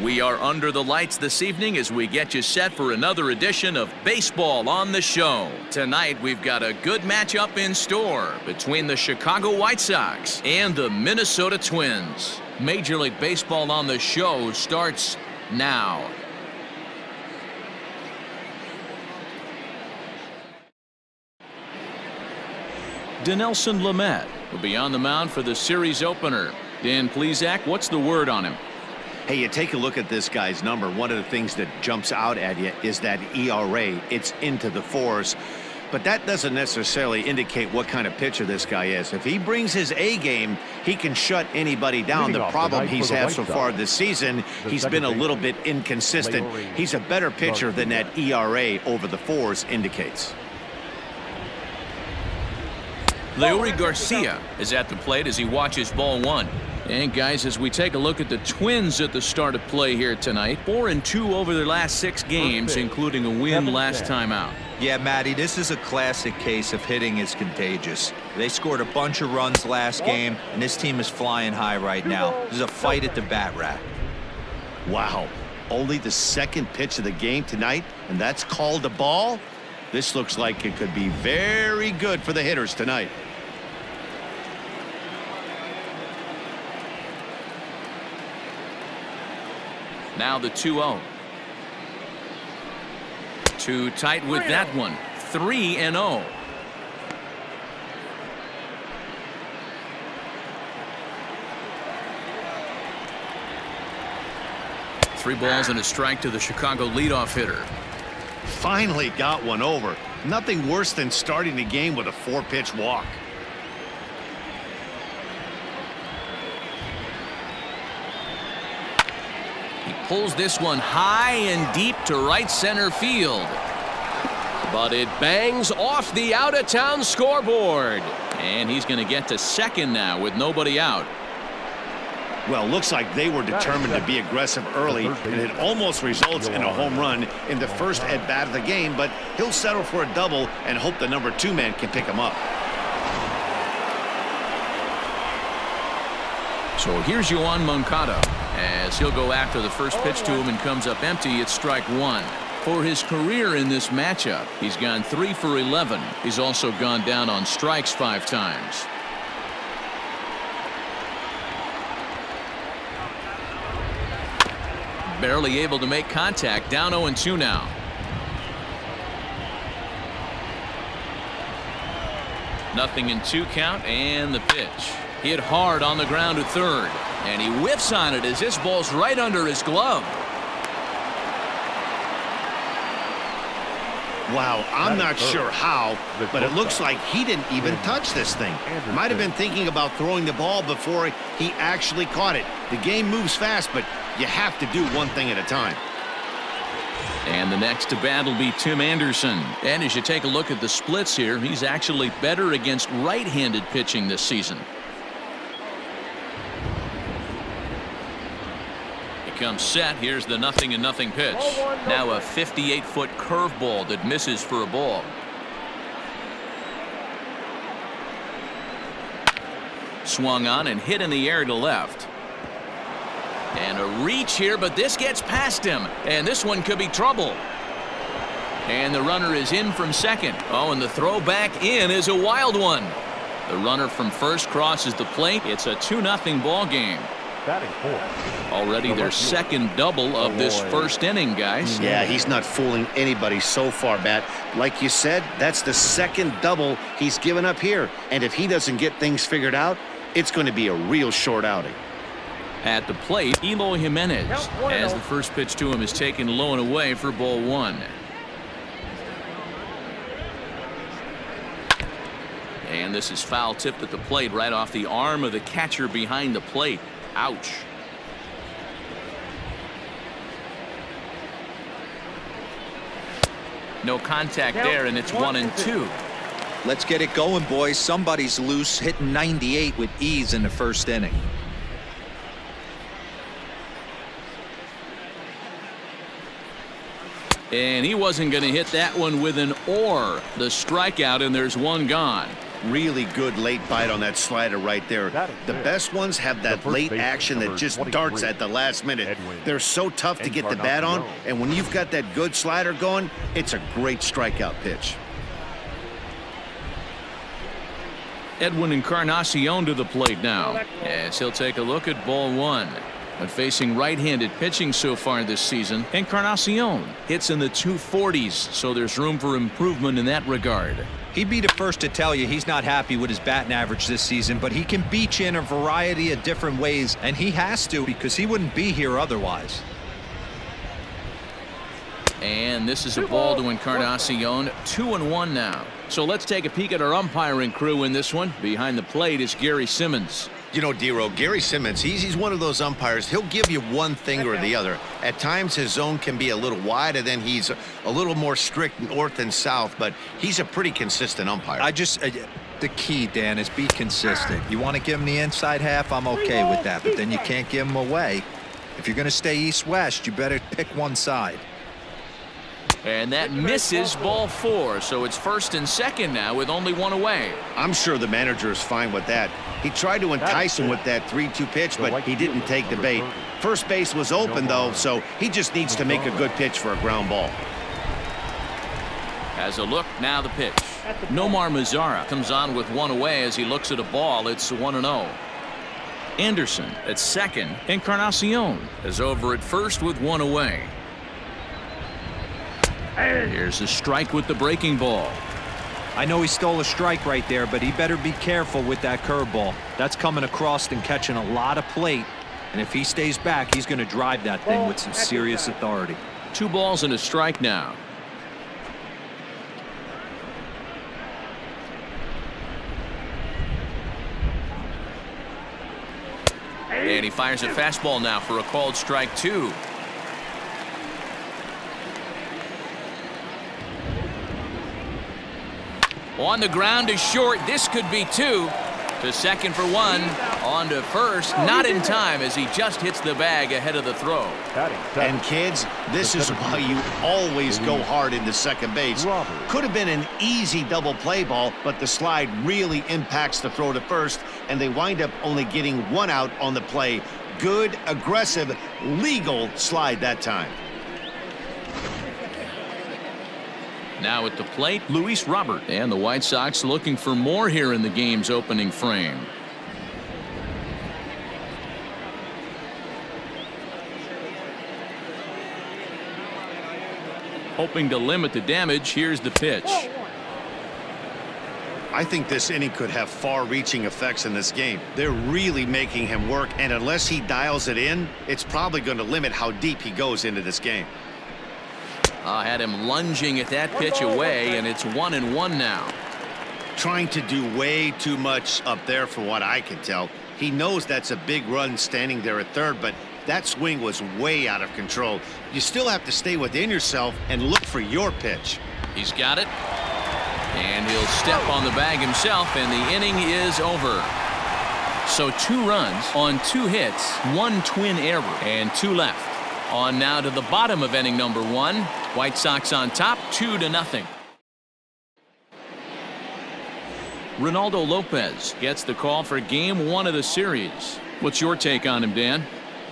We are under the lights this evening as we get you set for another edition of Baseball on the Show. Tonight, we've got a good matchup in store between the Chicago White Sox and the Minnesota Twins. Major League Baseball on the Show starts now. Dinelson Lamet will be on the mound for the series opener. Dan Plesac, what's the word on him? Hey, you take a look at this guy's number. One of the things that jumps out at you is that ERA. It's into the fours. But that doesn't necessarily indicate what kind of pitcher this guy is. If he brings his A game, he can shut anybody down. The problem he's had so far this season, he's been a little bit inconsistent. He's a better pitcher than that ERA over the fours indicates. Leury Garcia is at the plate as he watches ball one. And guys, as we take a look at the Twins at the start of play here tonight, 4-2 over their last 6 games, including a win last time out. Yeah, Matty, this is a classic case of hitting is contagious. They scored a bunch of runs last game, and this team is flying high right now. There's a fight at the bat rack. Wow, only the second pitch of the game tonight, and that's called a ball? This looks like it could be very good for the hitters tonight. Now the 2-0. Too tight with that one. 3-0. Three balls and a strike to the Chicago leadoff hitter. Finally got one over. Nothing worse than starting the game with a 4-pitch walk. Pulls this one high and deep to right center field. But it bangs off the out-of-town scoreboard. And he's going to get to second now with nobody out. Well, looks like they were determined to be aggressive early, and it almost results in a home run in the first at-bat of the game, but he'll settle for a double and hope the number 2 man can pick him up. So here's Yoan Moncada as he'll go after the first pitch to him and comes up empty. It's strike 1. For his career in this matchup, he's gone 3 for 11. He's also gone down on strikes 5 times. Barely able to make contact. Down 0-2 now. Nothing in 2 count, and the pitch. Hit hard on the ground to third, and he whiffs on it as this ball's right under his glove. Wow, I'm not sure how, but it looks like he didn't even touch this thing. Might have been thinking about throwing the ball before he actually caught it. The game moves fast, but you have to do one thing at a time. And the next to bat will be Tim Anderson. And as you take a look at the splits here, he's actually better against right-handed pitching this season. Comes set. Here's the 0-0 pitch. Now a 58-foot curveball that misses for a ball. Swung on and hit in the air to left. And a reach here, but this gets past him, and this one could be trouble. And the runner is in from second. Oh, and the throw back in is a wild one. The runner from first crosses the plate. It's a 2-0 ball game. Already their second double of this first inning, guys. Yeah, he's not fooling anybody so far, Matt. Like you said, that's the second double he's given up here. And if he doesn't get things figured out, it's going to be a real short outing. At the plate, Eloy Jimenez, as the first pitch to him is taken low and away for ball 1. And this is foul tipped at the plate right off the arm of the catcher behind the plate. Ouch. No contact there, and it's 1-2. Let's get it going, boys. Somebody's loose, hitting 98 with ease in the first inning. And he wasn't going to hit that one with an or. The strikeout, and there's one gone. really good late bite on that slider right there. The best ones have that late action that just darts at the last minute. They're so tough to get the bat on, and when you've got that good slider going, it's a great strikeout pitch. Edwin Encarnacion to the plate now, as he'll take a look at ball one. But facing right-handed pitching so far this season, Encarnacion hits in the 240s, so there's room for improvement in that regard. He'd be the first to tell you he's not happy with his batting average this season, but he can beat you in a variety of different ways, and he has to because he wouldn't be here otherwise. And this is a ball to Encarnacion. 2-1 now. So let's take a peek at our umpiring crew in this one. Behind the plate is Gary Simmons. You know, Dero, Gary Simmons, he's one of those umpires. He'll give you one thing or the other. At times his zone can be a little wide, and then he's a little more strict north and south, but he's a pretty consistent umpire. The key, Dan, is be consistent. You want to give him the inside half, I'm okay with that, but then you can't give him away. If you're going to stay east-west, you better pick one side. And that misses ball four, so it's first and second now with only one away. I'm sure the manager is fine with that. He tried to entice him with that 3-2 pitch, but he didn't take the bait. First base was open, though, so he just needs to make a good pitch for a ground ball. As a look, now the pitch. Nomar Mazara comes on with one away as he looks at a ball. It's 1-0. Anderson at second. Encarnacion is over at first with one away. Here's a strike with the breaking ball. I know he stole a strike right there, but he better be careful with that curveball. That's coming across and catching a lot of plate. And if he stays back, he's going to drive that thing with some serious authority. 2 balls and a strike now. And he fires a fastball now for a called strike 2. On the ground is short. This could be 2. To second for 1. On to first. Not in time as he just hits the bag ahead of the throw. And kids, this is why you always go hard into second base. Could have been an easy double play ball, but the slide really impacts the throw to first, and they wind up only getting 1 out on the play. Good, aggressive, legal slide that time. Now at the plate, Luis Robert, and the White Sox looking for more here in the game's opening frame. Hoping to limit the damage, here's the pitch. I think this inning could have far-reaching effects in this game. They're really making him work, and unless he dials it in, it's probably going to limit how deep he goes into this game. Had him lunging at that pitch away, and it's 1-1 now. Trying to do way too much up there for what I can tell. He knows that's a big run standing there at third, but that swing was way out of control. You still have to stay within yourself and look for your pitch. He's got it. And he'll step on the bag himself, and the inning is over. So 2 runs on 2 hits, 1 twin error, and 2 left. On now to the bottom of inning number 1. White Sox on top, 2-0. Ronaldo Lopez gets the call for game 1 of the series. What's your take on him, Dan?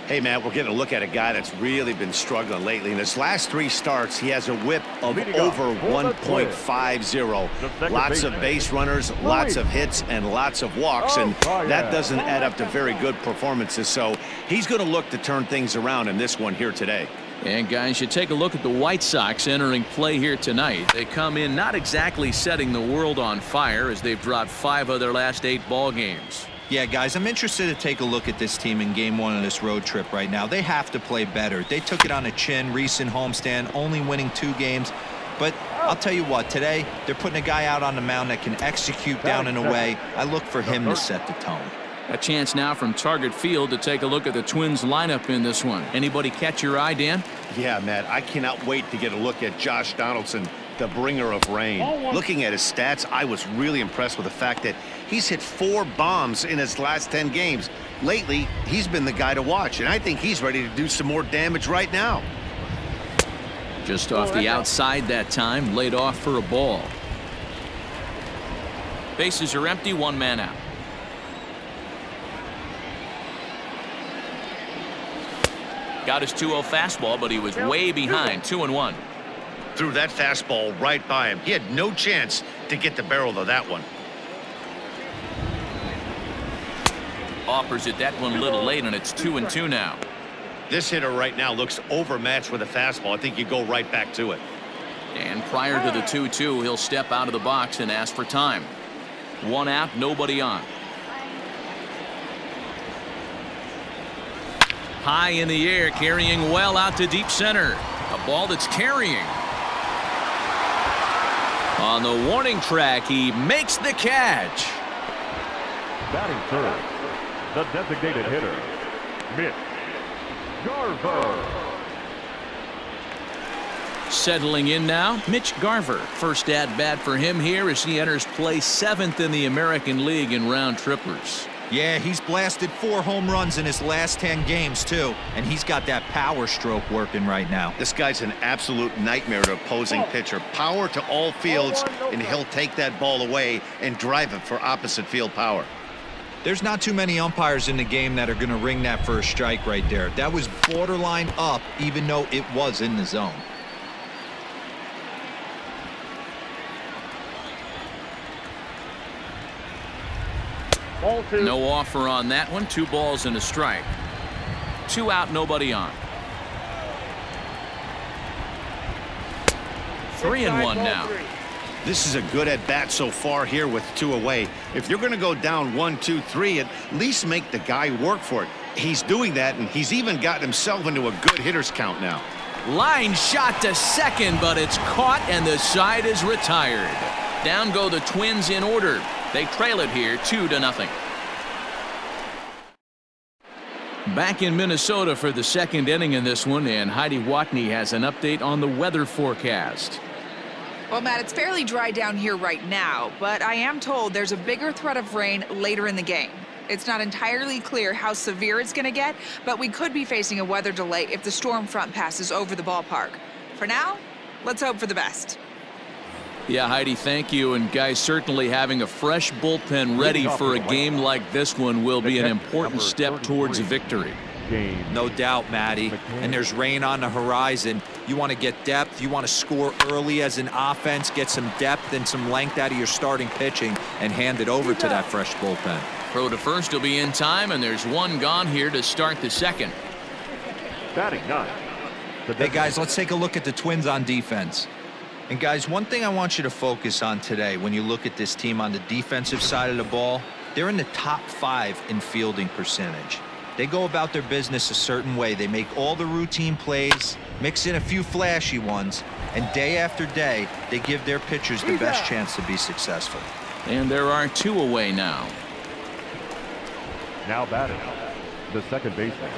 Hey, Matt, we're getting a look at a guy that's really been struggling lately. In his last 3 starts, he has a whip of over 1.50. Lots of base runners, lots of hits, and lots of walks, and that doesn't add up to very good performances. So he's going to look to turn things around in this one here today. And guys, you take a look at the White Sox entering play here tonight. They come in not exactly setting the world on fire as they've dropped 5 of their last 8 ball games. Yeah, guys, I'm interested to take a look at this team in game 1 of this road trip right now. They have to play better. They took it on the chin, recent homestand, only winning 2 games. But I'll tell you what, today they're putting a guy out on the mound that can execute down and away. I look for him to set the tone. A chance now from Target Field to take a look at the Twins lineup in this one. Anybody catch your eye, Dan? Yeah, Matt, I cannot wait to get a look at Josh Donaldson, the bringer of rain. Looking at his stats, I was really impressed with the fact that he's hit 4 bombs in his last 10 games. Lately, he's been the guy to watch, and I think he's ready to do some more damage right now. Just off the outside that time, laid off for a ball. Bases are empty, one man out. Got his 2-0 fastball, but he was way behind. 2-1. Threw that fastball right by him. He had no chance to get the barrel of that one. Offers it that one a little late, and it's 2-2 now. This hitter right now looks overmatched with a fastball. I think you go right back to it. And prior to the 2-2, he'll step out of the box and ask for time. One out, nobody on. High in the air, carrying well out to deep center. A ball that's carrying. On the warning track, he makes the catch. Batting third, the designated hitter, Mitch Garver. Settling in now, Mitch Garver. First at bat for him here as he enters play 7th in the American League in round trippers. Yeah, he's blasted 4 home runs in his last 10 games, too. And he's got that power stroke working right now. This guy's an absolute nightmare to opposing pitcher. Power to all fields, and he'll take that ball away and drive it for opposite field power. There's not too many umpires in the game that are going to ring that for a strike right there. That was borderline up, even though it was in the zone. No offer on that one. 2 balls and a strike. 2 out, nobody on. 3-1 now. This is a good at bat so far here with 2 away. If you're going to go down 1, 2, 3, at least make the guy work for it. He's doing that, and he's even gotten himself into a good hitter's count now. Line shot to second, but it's caught and the side is retired. Down go the Twins in order. They trail it here 2-0. Back in Minnesota for the second inning in this one, and Heidi Watney has an update on the weather forecast. Well, Matt, it's fairly dry down here right now, but I am told there's a bigger threat of rain later in the game. It's not entirely clear how severe it's going to get, but we could be facing a weather delay if the storm front passes over the ballpark. For now, let's hope for the best. Yeah, Heidi, thank you. And guys, certainly having a fresh bullpen ready for a game like this one will be an important step towards a victory. No doubt, Matty. And there's rain on the horizon. You want to get depth. You want to score early as an offense, get some depth and some length out of your starting pitching, and hand it over to that fresh bullpen. Throw to first will be in time, and there's one gone here to start the second. Batting 9. Hey, guys, let's take a look at the Twins on defense. And, guys, one thing I want you to focus on today when you look at this team on the defensive side of the ball, they're in the top 5 in fielding percentage. They go about their business a certain way. They make all the routine plays, mix in a few flashy ones, and day after day, they give their pitchers the best chance to be successful. And there are 2 away now. Now batting, the second baseman.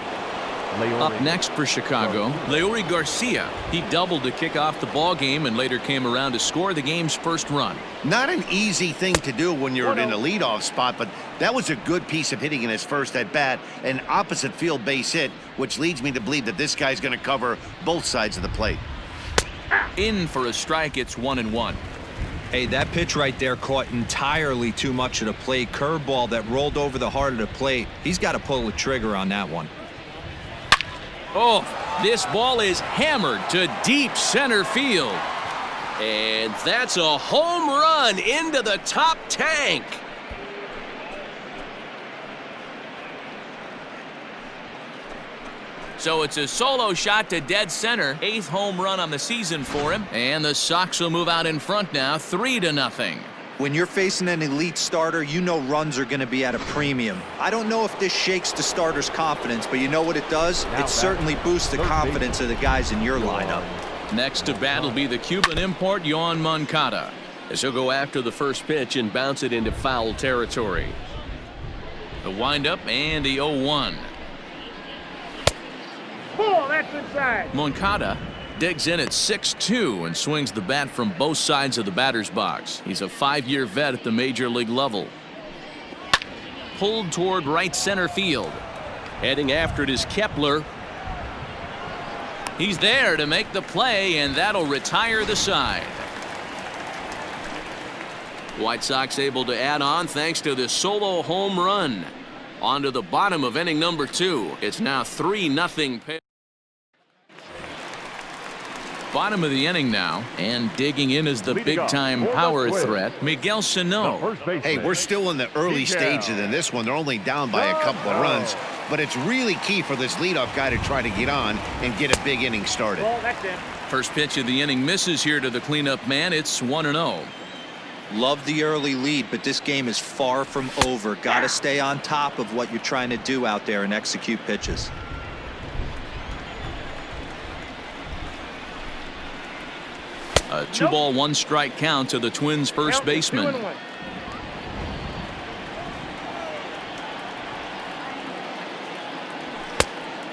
Up next for Chicago, Leury Garcia. He doubled to kick off the ball game and later came around to score the game's first run. Not an easy thing to do when you're in a leadoff spot, but that was a good piece of hitting in his first at bat, an opposite field base hit, which leads me to believe that this guy's going to cover both sides of the plate. In for a strike, it's 1-1. Hey, that pitch right there caught entirely too much of the plate. Curveball that rolled over the heart of the plate. He's got to pull the trigger on that one. Oh, this ball is hammered to deep center field. And that's a home run into the top tank. So it's a solo shot to dead center. 8th home run on the season for him. And the Sox will move out in front now, 3-0. When you're facing an elite starter, you know runs are going to be at a premium. I don't know if this shakes the starter's confidence, but you know what it does? It certainly boosts the confidence of the guys in your lineup. Next to bat will be the Cuban import, Yoan Moncada, as he'll go after the first pitch and bounce it into foul territory. The windup and the 0-1. Ball, that's inside. Moncada digs in at 6'2" and swings the bat from both sides of the batter's box. He's a 5-year vet at the major league level. Pulled toward right center field. Heading after it is Kepler. He's there to make the play, and that'll retire the side. White Sox able to add on thanks to this solo home run. On to the bottom of inning number 2. It's now 3-0. Bottom of the inning now, and digging in is the big-time power threat, Miguel Sano. Hey, we're still in the early stages in this one. They're only down by a couple of runs, but it's really key for this leadoff guy to try to get on and get a big inning started. First pitch of the inning misses here to the cleanup man. It's 1-0. Love the early lead, but this game is far from over. Got to stay on top of what you're trying to do out there and execute pitches. A 2-ball, 1-strike count to the Twins' first baseman.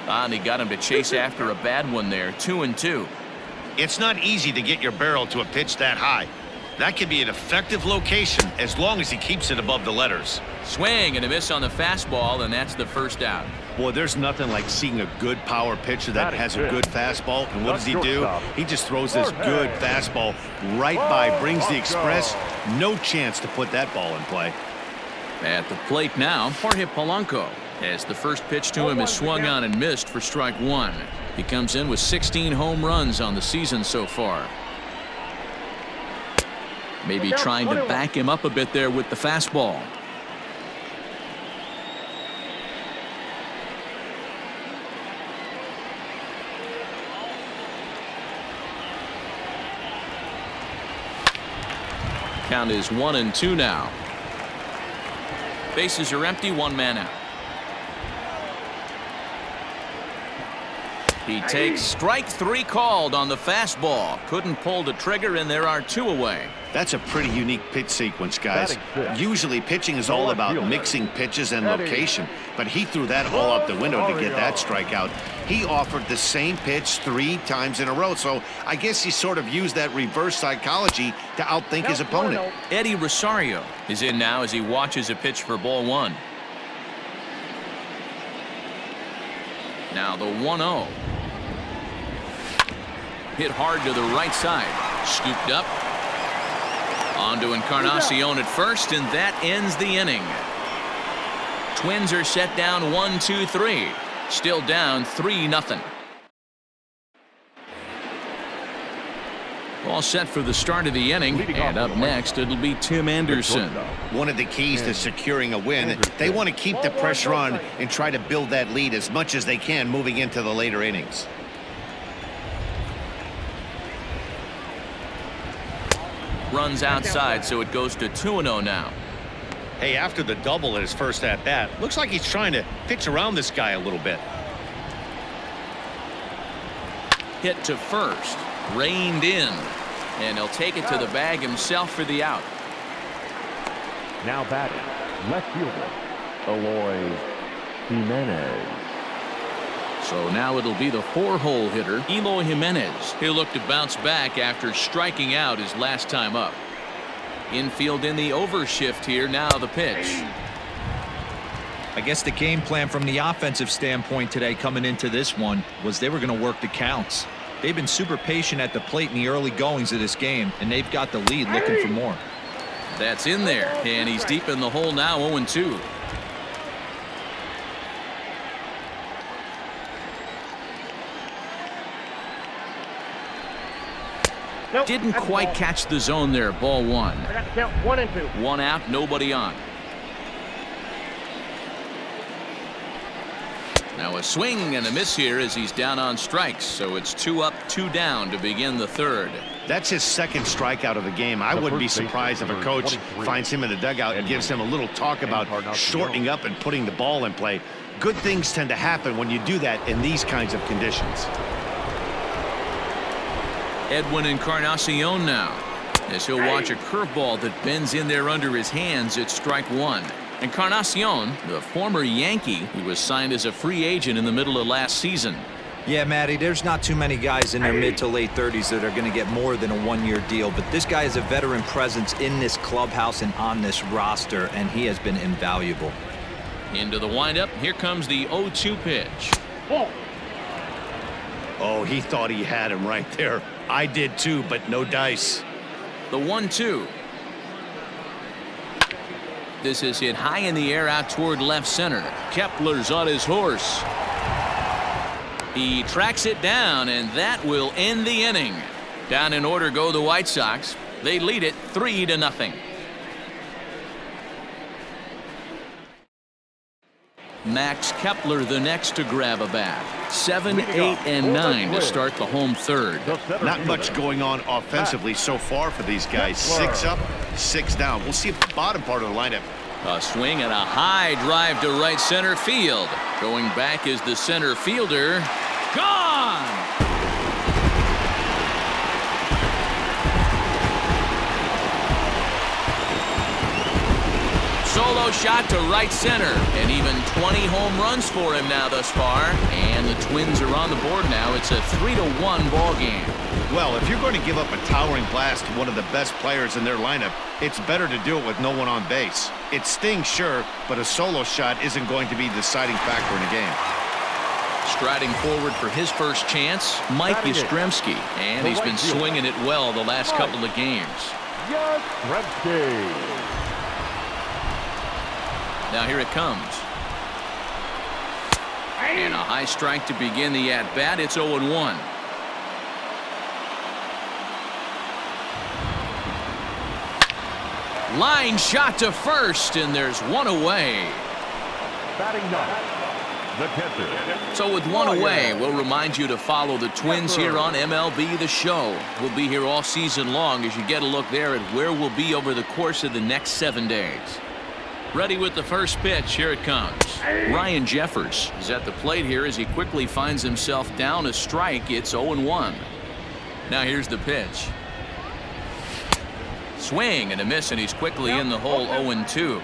And he got him to chase after a bad one there. 2-2. It's not easy to get your barrel to a pitch that high. That could be an effective location as long as he keeps it above the letters. Swing and a miss on the fastball, and that's the first out. Boy, there's nothing like seeing a good power pitcher that has a good fastball. And what does he do? He just throws this good fastball right by, brings the express. No chance to put that ball in play. At the plate now, Jorge Polanco, as the first pitch to him is swung on and missed for strike 1. He comes in with 16 home runs on the season so far. Maybe trying to back him up a bit there with the fastball. Count is 1-2 now. Bases are empty, 1 man out. He takes strike 3 called on the fastball. Couldn't pull the trigger, and there are 2 away. That's a pretty unique pitch sequence, guys. Usually pitching is all about mixing pitches and location, but he threw that all out the window to get that strikeout. He offered the same pitch 3 times in a row, so I guess he sort of used that reverse psychology to outthink his opponent. Eddie Rosario is in now as he watches a pitch for ball 1. Now the 1-0. Hit hard to the right side. Scooped up. On to Encarnacion at first, and that ends the inning. Twins are set down 1-2-3. Still down 3-0. All set for the start of the inning, and up next it'll be Tim Anderson. One of the keys to securing a win, they want to keep the pressure on and try to build that lead as much as they can moving into the later innings. Runs outside, so it goes to 2-0 now. Hey, after the double at his first at-bat, looks like he's trying to pitch around this guy a little bit. Hit to first. Reined in. And he'll take it to the bag himself for the out. Now batting, left fielder, Eloy Jimenez. So now it'll be the 4-hole hitter, Eloy Jimenez. He'll look to bounce back after striking out his last time up. Infield in the overshift here. Now the pitch. I guess the game plan from the offensive standpoint today coming into this one was they were going to work the counts. They've been super patient at the plate in the early goings of this game, and they've got the lead looking for more. That's in there, and he's deep in the hole now, 0-2. Nope, Didn't quite catch the zone there. Ball 1. I got to count 1 and 2. 1 out, nobody on. Now a swing and a miss here as he's down on strikes. So it's 2 up, 2 down to begin the 3rd. That's his 2nd strikeout of the game. I wouldn't be surprised if a coach finds him in the dugout and gives him a little talk about shortening up and putting the ball in play. Good things tend to happen when you do that in these kinds of conditions. Edwin Encarnacion now, as he'll watch a curveball that bends in there under his hands at strike 1. Encarnacion, the former Yankee, who was signed as a free agent in the middle of last season. Yeah, Matty, there's not too many guys in their mid to late 30s that are going to get more than a 1-year deal, but this guy is a veteran presence in this clubhouse and on this roster, and he has been invaluable. Into the windup, here comes the 0-2 pitch. Oh, he thought he had him right there. I did too, but no dice. The 1-2. This is hit high in the air out toward left center. Kepler's on his horse. He tracks it down, and that will end the inning. Down in order go the White Sox. They lead it 3-0. Max Kepler the next to grab a bat. 7, 8, and 9 to start the home third. Not much going on offensively so far for these guys. 6 up, 6 down. We'll see at the bottom part of the lineup. A swing and a high drive to right center field. Going back is the center fielder. Gone! Solo shot to right center, and even 20 home runs for him now thus far. And the Twins are on the board now. It's a 3-1 ball game. Well, if you're going to give up a towering blast to one of the best players in their lineup, it's better to do it with no one on base. It stings, sure, but a solo shot isn't going to be the deciding factor in a game. Striding forward for his first chance, Mike Yastrzemski, and he's been swinging it well the last couple of games. Now here it comes. And a high strike to begin the at-bat. It's 0-1. Line shot to first, and there's one away. Batting ninth, the catcher. So with one away, we'll remind you to follow the Twins here on MLB The Show. We'll be here all season long as you get a look there at where we'll be over the course of the next 7 days. Ready with the first pitch. Here it comes. Ryan Jeffers is at the plate here as he quickly finds himself down a strike. It's 0-1. Now here's the pitch. Swing and a miss, and he's quickly in the hole. 0-2.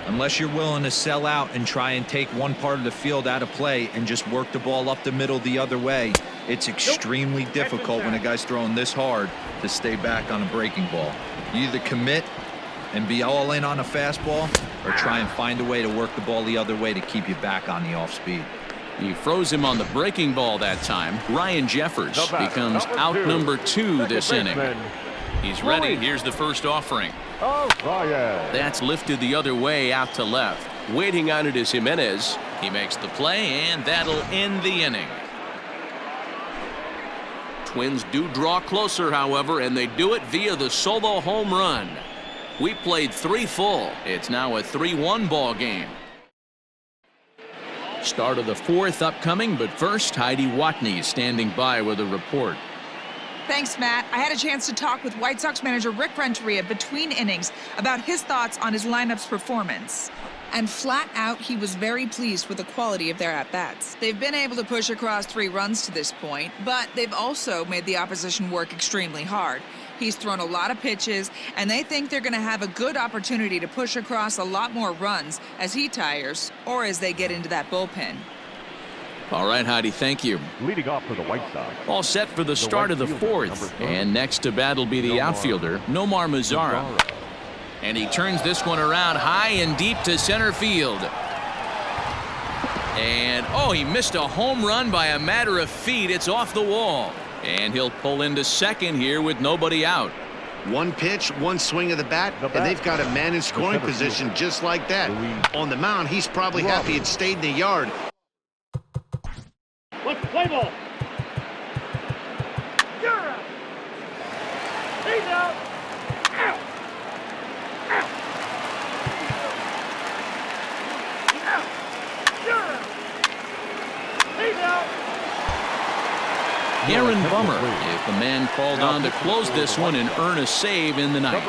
Unless you're willing to sell out and try and take one part of the field out of play and just work the ball up the middle the other way, it's extremely difficult when a guy's throwing this hard to stay back on a breaking ball. You either commit and be all in on a fastball or try and find a way to work the ball the other way to keep you back on the off speed. He froze him on the breaking ball that time. Ryan Jeffers becomes out number 2 this inning. He's ready. Here's the first offering. That's lifted the other way out to left. Waiting on it is Jimenez. He makes the play, and that'll end the inning. Twins do draw closer, however, and they do it via the solo home run. We played 3 full. It's now a 3-1 ball game. Start of the 4th upcoming, but first, Heidi Watney standing by with a report. Thanks, Matt. I had a chance to talk with White Sox manager Rick Renteria between innings about his thoughts on his lineup's performance. And flat out, he was very pleased with the quality of their at-bats. They've been able to push across 3 runs to this point, but they've also made the opposition work extremely hard. He's thrown a lot of pitches, and they think they're going to have a good opportunity to push across a lot more runs as he tires or as they get into that bullpen. All right, Heidi, thank you. Leading off for the White Sox. All set for the start of the 4th. And next to bat will be the outfielder, Nomar Mazara. And he turns this one around high and deep to center field. And, oh, he missed a home run by a matter of feet. It's off the wall. And he'll pull into second here with nobody out. One pitch, one swing of the bat, and they've got a man in scoring position just like that. On the mound, he's probably happy it stayed in the yard. Let's play ball. You're out. He's out. Out. Out. Out. You're out. He's out. Aaron Bummer is the man called on to close this one and earn a save in the ninth.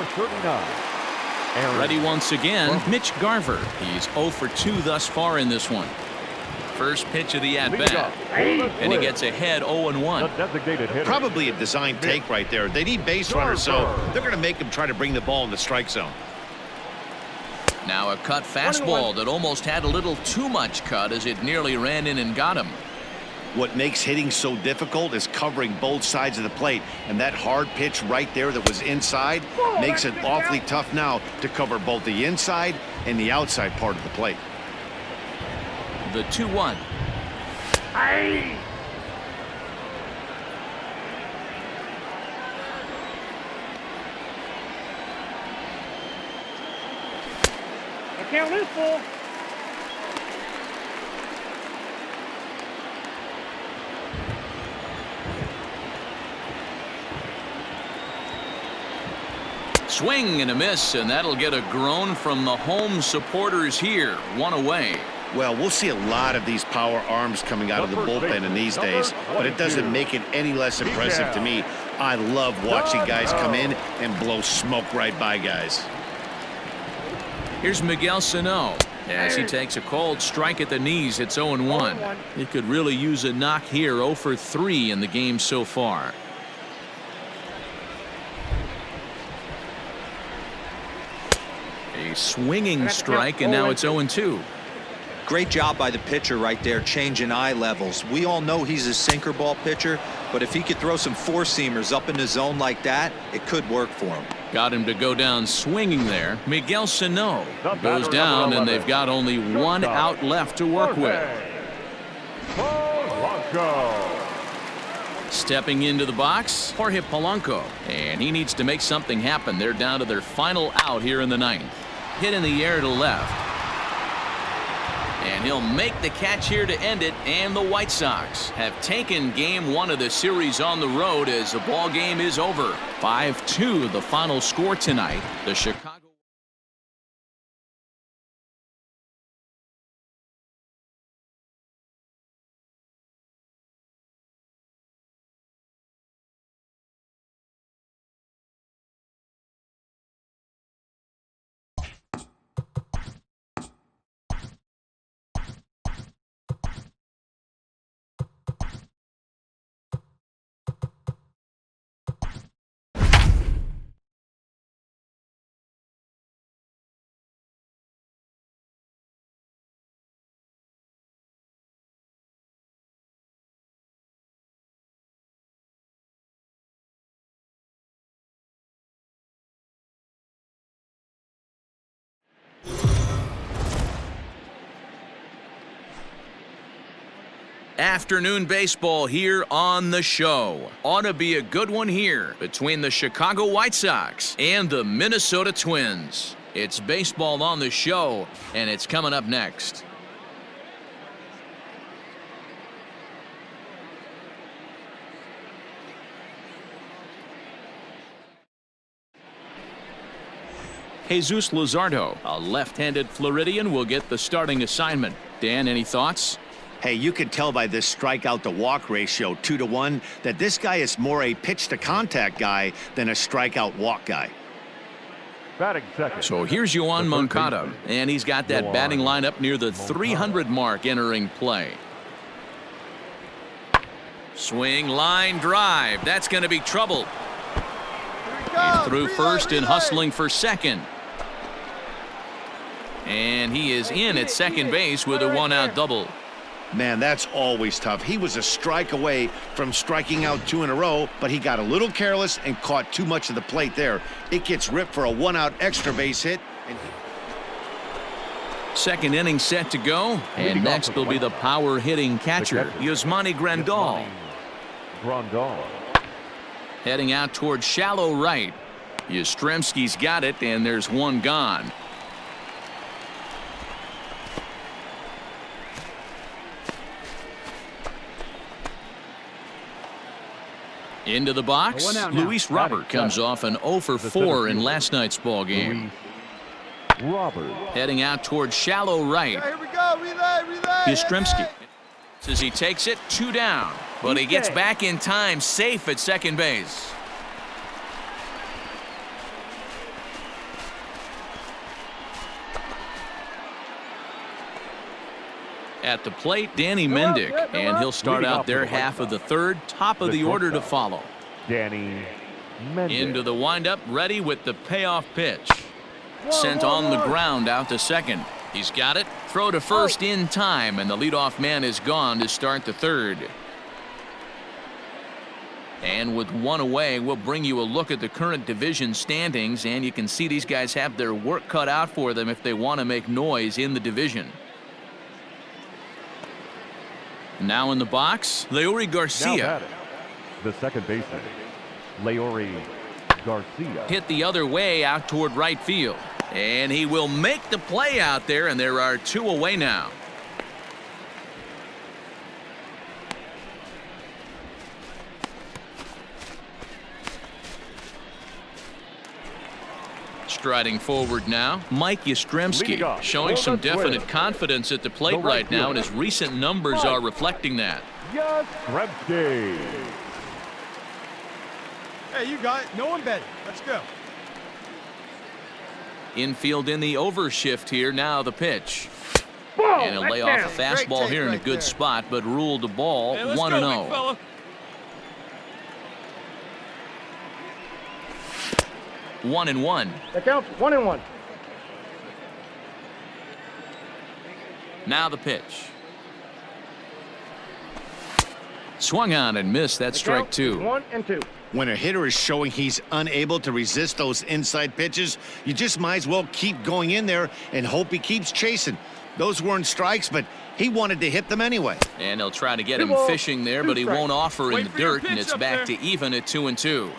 Ready once again, Mitch Garver. He's 0 for 2 thus far in this one. First pitch of the at-bat, and he gets ahead 0-1. Probably a design take right there. They need base runners, so they're going to make him try to bring the ball in the strike zone. Now a cut fastball that almost had a little too much cut as it nearly ran in and got him. What makes hitting so difficult is covering both sides of the plate, and that hard pitch right there that was inside makes it awfully tough now to cover both the inside and the outside part of the plate. The 2-1. Hey. count is full. Swing and a miss, and that'll get a groan from the home supporters here. One away. Well, we'll see a lot of these power arms coming out of the bullpen in these days, but it doesn't make it any less impressive to me. I love watching guys come in and blow smoke right by guys. Here's Miguel Sano as he takes a cold strike at the knees. It's 0-1. He could really use a knock here. 0 for 3 in the game so far. A swinging strike, and now it's 0-2. Great job by the pitcher right there, changing eye levels. We all know he's a sinker ball pitcher, but if he could throw some four-seamers up in the zone like that, it could work for him. Got him to go down swinging there. Miguel Sano goes down, and they've got only one out left to work with. Stepping into the box, Jorge Polanco, and he needs to make something happen. They're down to their final out here in the ninth. Hit in the air to left. And he'll make the catch here to end it, and the White Sox have taken game 1 of the series on the road as the ball game is over. 5-2 the final score tonight. The Chicago afternoon baseball here on the show. Ought to be a good one here between the Chicago White Sox and the Minnesota Twins. It's baseball on the show, and it's coming up next. Jesus Luzardo, a left-handed Floridian, will get the starting assignment. Dan, any thoughts? Hey, you can tell by this strikeout to walk ratio 2-1 that this guy is more a pitch to contact guy than a strikeout walk guy. Batting second. So here's Yoan Moncada, and he's got that batting lineup near the 300 mark entering play. Swing, line drive. That's going to be trouble. He's through first and hustling for second. And he is in at second base with a one-out double. Man, that's always tough. He was a strike away from striking out 2 in a row, but he got a little careless and caught too much of the plate there. It gets ripped for a one-out extra base hit. Second inning set to go, and next will be the power hitting catcher, Yasmani Grandal. Heading out towards shallow right. Yastrzemski's got it, and there's one gone. Into the box, Luis Robert comes off an 0 for 4 in last night's ball game. Heading out towards shallow right. Here we go, relay. Yastrzemski as he takes it 2 down, but he gets back in time, safe at second base. At the plate, Danny Mendick, and he'll start out their half of the third. Top of the order to follow. Danny Mendick. Into the windup, ready with the payoff pitch. Sent on the ground out to second. He's got it. Throw to first in time, and the leadoff man is gone to start the third. And with one away, we'll bring you a look at the current division standings, and you can see these guys have their work cut out for them if they want to make noise in the division. Now in the box, Leury Garcia. The second baseman, Leury Garcia. Hit the other way out toward right field. And he will make the play out there, and there are 2 away now. Striding forward now, Mike Yastrzemski, showing some definite confidence at the plate right now, and his recent numbers are reflecting that. Yastrzemski. Hey, you got it. No one better. Let's go. Infield in the overshift here. Now the pitch. And he'll lay off a fastball here in a good spot, but ruled the ball 1-0. 1-1. That counts. 1-1. Now the pitch. Swung on and missed. That's strike 2. 1-2. When a hitter is showing he's unable to resist those inside pitches, you just might as well keep going in there and hope he keeps chasing. Those weren't strikes, but he wanted to hit them anyway. And he'll try to get him fishing there, but he won't offer in the dirt, and it's back to even at 2-2.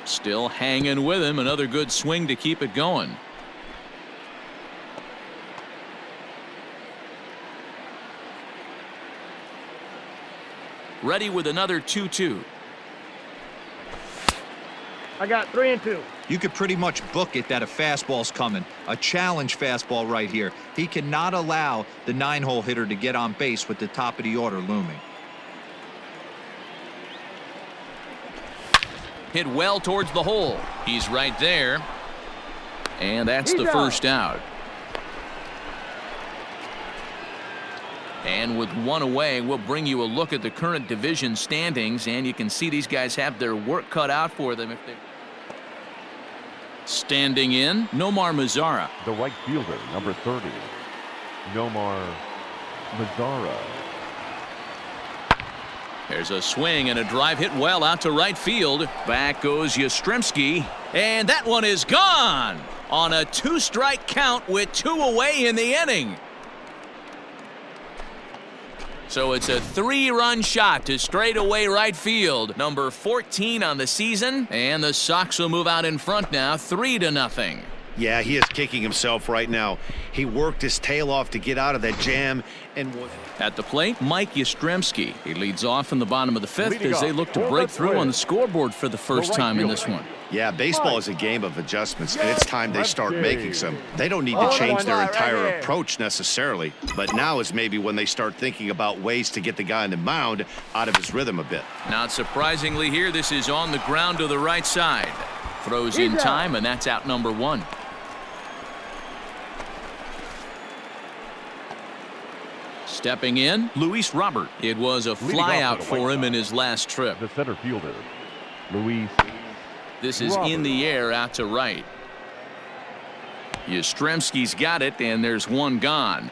Still hanging with him. Another good swing to keep it going. Ready with another 2-2. I got 3-2. You could pretty much book it that a fastball's coming. A challenge fastball right here. He cannot allow the 9-hole hitter to get on base with the top of the order looming. Hit well towards the hole. He's right there. And that's the first out. And with 1 away, we'll bring you a look at the current division standings, and you can see these guys have their work cut out for them. If they standing in, Nomar Mazara. The right fielder, number 30, Nomar Mazara. There's a swing and a drive hit well out to right field. Back goes Yastrzemski, and that one is gone on a 2-strike count with 2 away in the inning. So it's a 3-run shot to straightaway right field. Number 14 on the season, and the Sox will move out in front now, 3-0. Yeah, he is kicking himself right now. He worked his tail off to get out of that jam. And at the plate, Mike Yastrzemski. He leads off in the bottom of the 5th Leading as they off, look to break through on the scoreboard for the first right time in fielder. this one. yeah, baseball is a game of adjustments, and it's time they start making some. They don't need to change their entire approach necessarily, but now is maybe when they start thinking about ways to get the guy on the mound out of his rhythm a bit. Not surprisingly here, this is on the ground to the right side. Throws in time, and that's out number 1. Stepping in, Luis Robert. It was a flyout for him in his last trip. The center fielder, Luis. This is in the air out to right. Yastrzemski's got it, and there's 1 gone.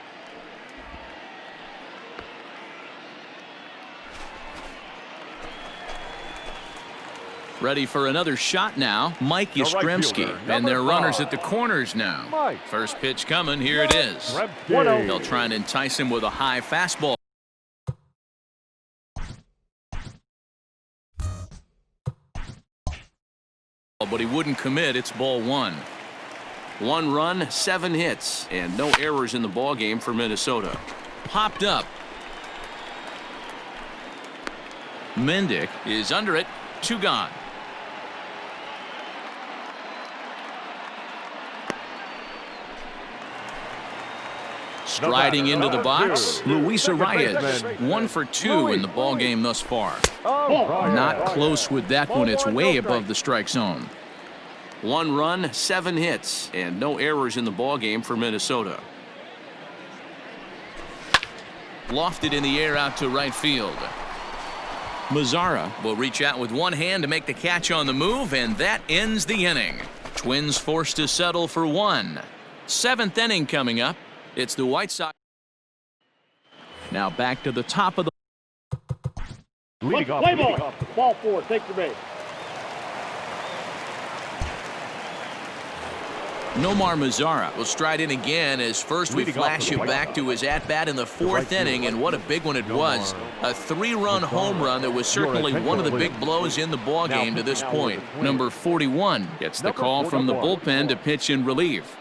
Ready for another shot now, Mike Yastrzemski. And their runners at the corners now. First pitch coming, here it is. They'll try and entice him with a high fastball. But he wouldn't commit. It's ball 1. 1 run, 7 hits, and no errors in the ball game for Minnesota. Popped up. Mendick is under it. 2 gone. Striding into the box, Luis Arias. 1 for 2 in the ball game thus far. Not close with that one. It's way above the strike zone. 1 run, 7 hits, and no errors in the ball game for Minnesota. Lofted in the air out to right field. Mazara will reach out with 1 hand to make the catch on the move, and that ends the inning. Twins forced to settle for 1. 7th inning coming up. It's the White Sox. Now back to the top of the. Leading off. Play ball. Ball 4. Take the base. Nomar Mazara will stride in again as first we flash you back to his at-bat in the fourth inning, and what a big one it was. A 3-run home run that was certainly one of the big blows in the ballgame to this point. Number 41 gets the call from the bullpen to pitch in relief.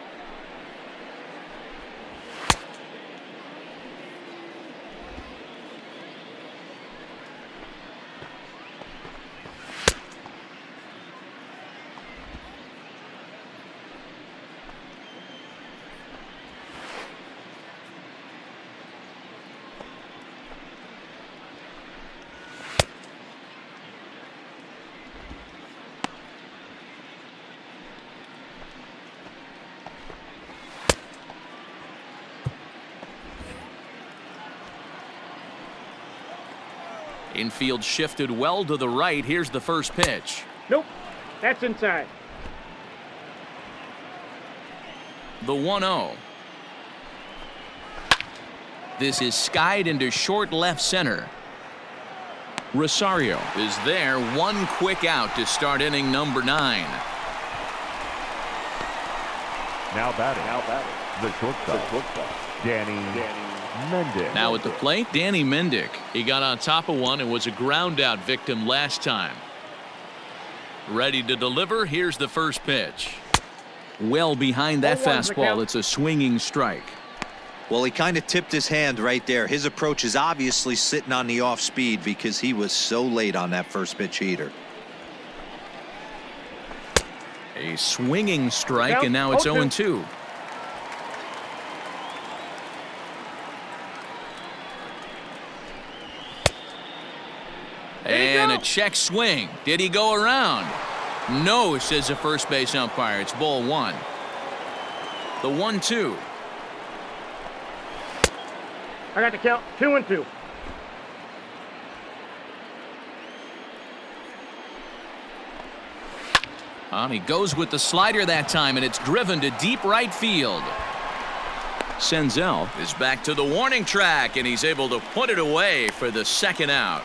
Infield shifted well to the right. Here's the first pitch. Nope. That's inside. The 1-0. This is skied into short left center. Rosario is there. One quick out to start inning number 9. Now batting. The shortstop. Danny Mendick. Now at the plate, Danny Mendick. He got on top of one and was a ground out victim last time. Ready to deliver. Here's the first pitch. Well behind that fastball. It's a swinging strike. Well, he kind of tipped his hand right there. His approach is obviously sitting on the off speed because he was so late on that first pitch heater. A swinging strike, and now it's 0-2. And a check swing. Did he go around? No, says the first base umpire. It's ball 1. The 1-2. I got the count. 2-2. He goes with the slider that time, and it's driven to deep right field. Senzel is back to the warning track, and he's able to put it away for the second out.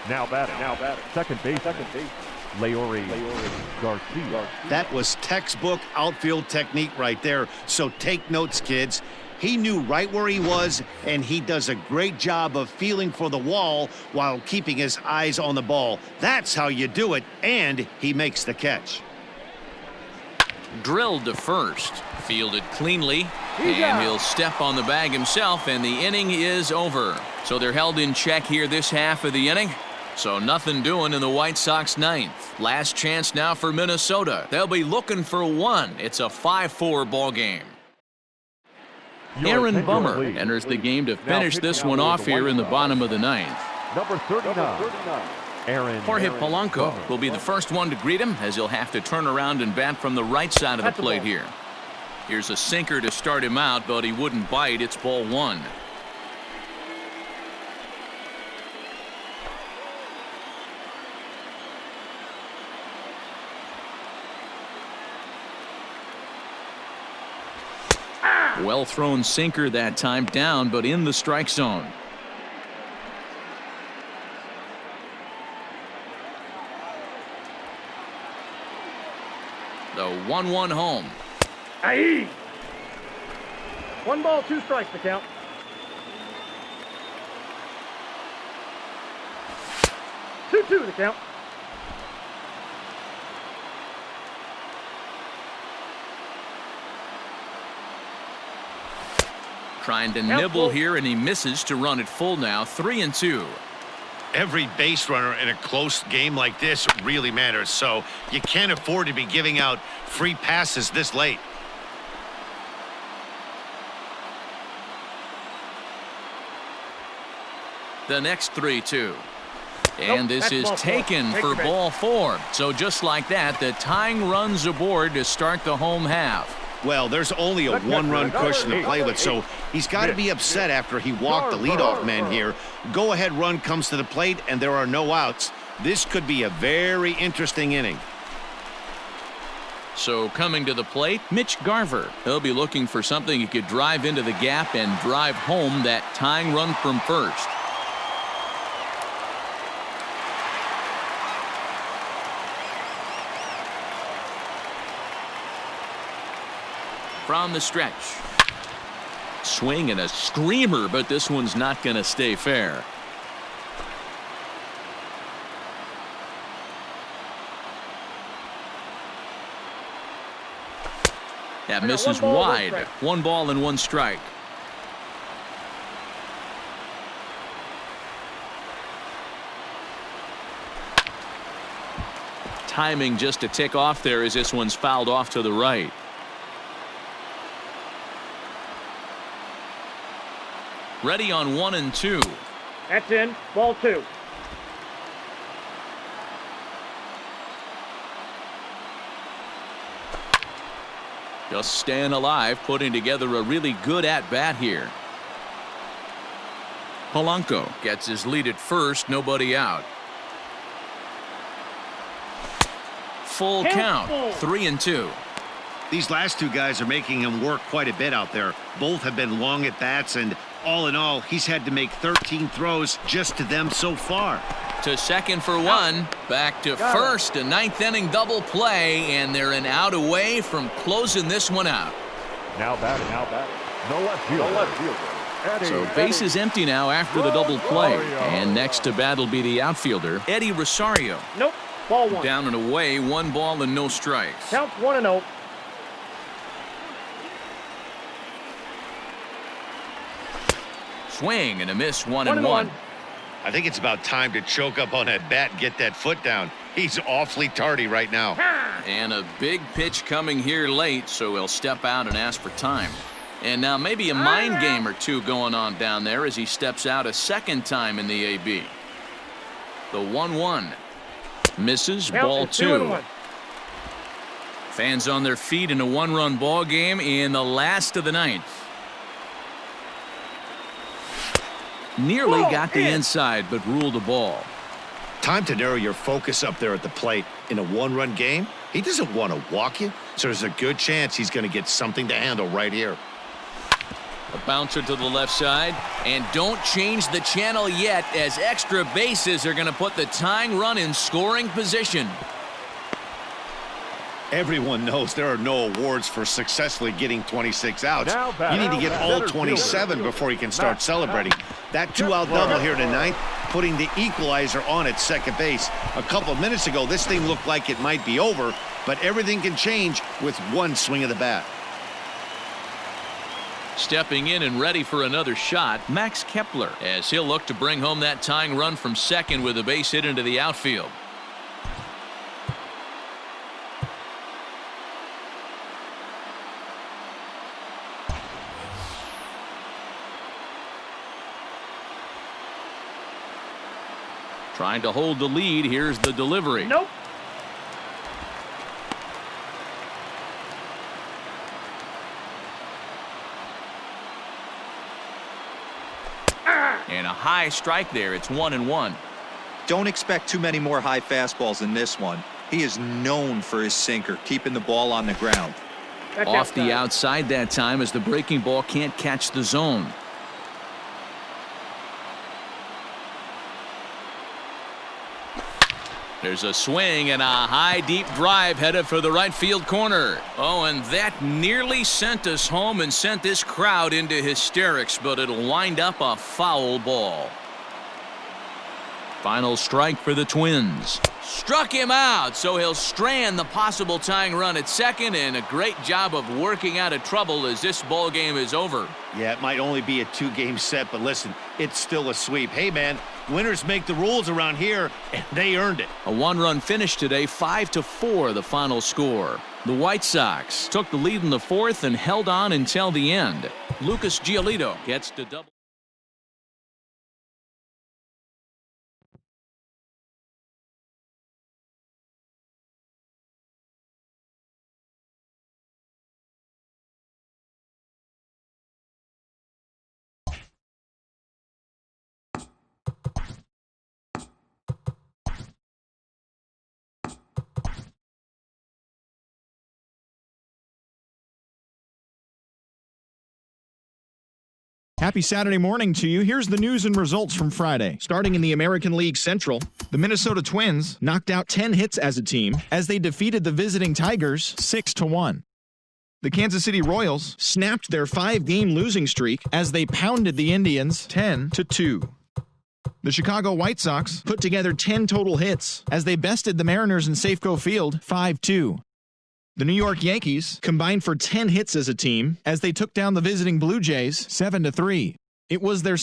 Now batting. Second base. Leori Garcia. That was textbook outfield technique right there. So take notes, kids. He knew right where he was, and he does a great job of feeling for the wall while keeping his eyes on the ball. That's how you do it, and he makes the catch. Drilled to first. Fielded cleanly, and he'll step on the bag himself, and the inning is over. So they're held in check here this half of the inning. So nothing doing in the White Sox ninth. Last chance now for Minnesota. They'll be looking for one. It's a 5-4 ball game. Aaron Bummer enters the game to finish this one off here in the bottom of the ninth. Number 39. Aaron Jorge Polanco will be the first one to greet him, as he'll have to turn around and bat from the right side of the plate here. Here's a sinker to start him out, but he wouldn't bite. It's ball 1. Well thrown sinker that time, down but in the strike zone. The 1-1 home. Aye. 1 ball, 2 strikes to count. Two to count. Trying to nibble here, and he misses to run it full now. 3-2. Every base runner in a close game like this really matters, so you can't afford to be giving out free passes this late. The next 3-2. And this is taken for ball 4. So just like that, the tying runs aboard to start the home half. Well, there's only a 1-run cushion to play with, so he's got to be upset after he walked the leadoff man here. Go-ahead run comes to the plate, and there are no outs. This could be a very interesting inning. So coming to the plate, Mitch Garver. He'll be looking for something he could drive into the gap and drive home that tying run from first. from the stretch. Swing and a screamer, but this one's not going to stay fair. That misses wide. 1 ball and 1 strike. Timing just a tick off there as this one's fouled off to the right. Ready on 1 and 2. That's in. Ball 2. Just staying alive, putting together a really good at-bat here. Polanco gets his lead at first, nobody out. Full count, 3 and 2. These last 2 guys are making him work quite a bit out there. Both have been long at bats, and all in all, he's had to make 13 throws just to them so far. To second for 1, back to first, a 9th inning double play, and they're an out away from closing this one out. Now batting. The left fielder. So base is empty now after the double play, and next to bat will be the outfielder, Eddie Rosario. Nope. Ball 1. Down and away, 1 ball and no strikes. Count 1-0. Swing and a miss, 1 and 1. I think it's about time to choke up on that bat and get that foot down. He's awfully tardy right now. And a big pitch coming here late, so he'll step out and ask for time. And now maybe a mind game or 2 going on down there as he steps out a second time in the AB. The 1-1. Misses, ball 2. Fans on their feet in a 1-run ball game in the last of the 9th. Nearly got the inside, but ruled the ball. Time to narrow your focus up there at the plate. In a 1-run game, he doesn't want to walk you, so there's a good chance he's going to get something to handle right here. A bouncer to the left side, and don't change the channel yet, as extra bases are going to put the tying run in scoring position. Everyone knows there are no awards for successfully getting 26 outs. You need to get all 27 before you can start celebrating. That 2-out double here tonight, putting the equalizer on at second base. A couple minutes ago, this thing looked like it might be over, but everything can change with 1 swing of the bat. Stepping in and ready for another shot, Max Kepler, as he'll look to bring home that tying run from second with a base hit into the outfield. Trying to hold the lead. Here's the delivery. Nope. And a high strike there. It's 1-1. Don't expect too many more high fastballs in this one. He is known for his sinker, keeping the ball on the ground. That's Off the outside that time as the breaking ball can't catch the zone. There's a swing and a high deep drive headed for the right field corner. Oh, and that nearly sent us home and sent this crowd into hysterics, but it'll wind up a foul ball. Final strike for the Twins. Struck him out, so he'll strand the possible tying run at second, and a great job of working out of trouble as this ball game is over. Yeah, it might only be a 2-game set, but listen, it's still a sweep. Hey, man, winners make the rules around here, and they earned it. A 1-run finish today, 5-4 the final score. The White Sox took the lead in the 4th and held on until the end. Lucas Giolito gets to double. Happy Saturday morning to you. Here's the news and results from Friday. Starting in the American League Central, the Minnesota Twins knocked out 10 hits as a team as they defeated the visiting Tigers 6-1. The Kansas City Royals snapped their 5-game losing streak as they pounded the Indians 10-2. The Chicago White Sox put together 10 total hits as they bested the Mariners in Safeco Field 5-2. The New York Yankees combined for 10 hits as a team as they took down the visiting Blue Jays 7-3. It was their